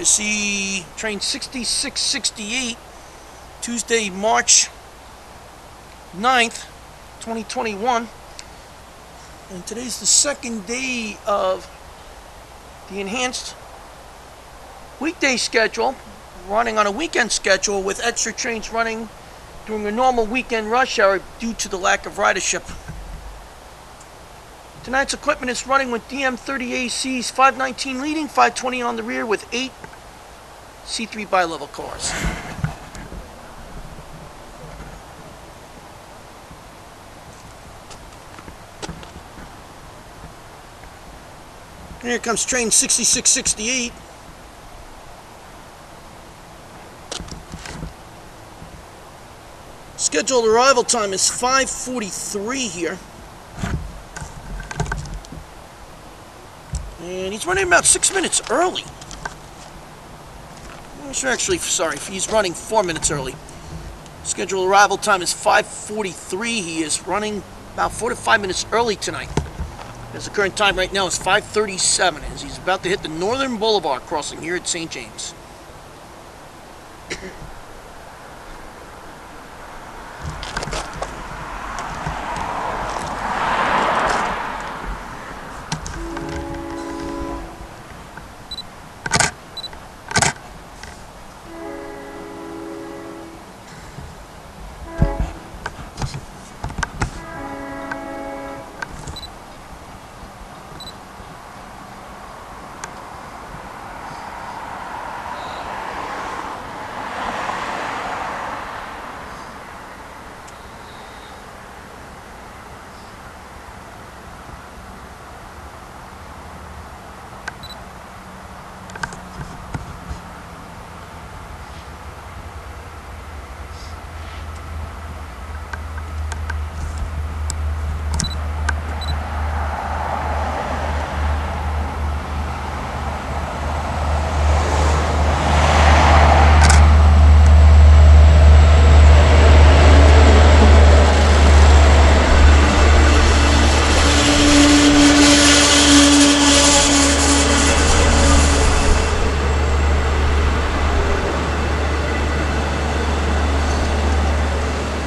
to see train 6668, Tuesday, March 9th, 2021. And today's the second day of the enhanced weekday schedule, running on a weekend schedule with extra trains running during a normal weekend rush hour due to the lack of ridership. Tonight's equipment is running with DM30ACs, 519 leading, 520 on the rear, with 8 C3 bi-level cars. Here comes train 6668. Scheduled arrival time is 5:43 here. And he's running about 6 minutes early. Actually, sorry, he's running 4 minutes early. Scheduled arrival time is 5:43. He is running about 4 to 5 minutes early tonight. As the current time right now is 5:37, as he's about to hit the Northern Boulevard crossing here at St. James.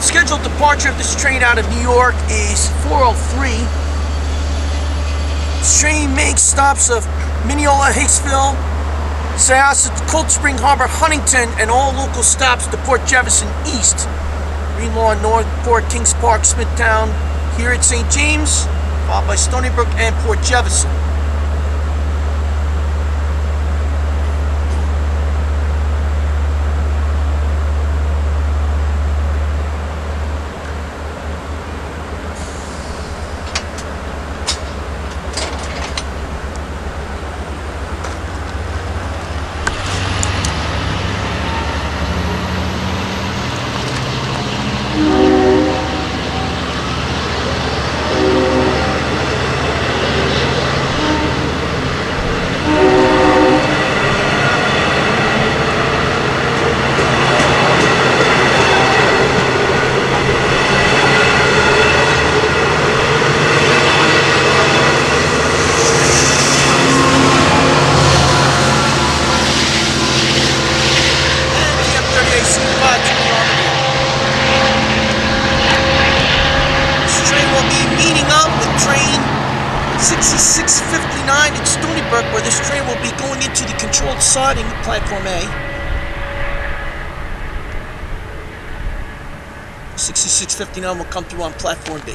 Scheduled departure of this train out of New York is 4:03. This train makes stops of Mineola, Hicksville, Syosset, Cold Spring Harbor, Huntington, and all local stops to Port Jefferson East, Greenlaw, Northport, Kings Park, Smithtown, here at St. James, followed by Stony Brook and Port Jefferson. This train will be meeting up with train 6659 in Stony Brook, where this train will be going into the controlled siding of Platform A. 6659 will come through on Platform B.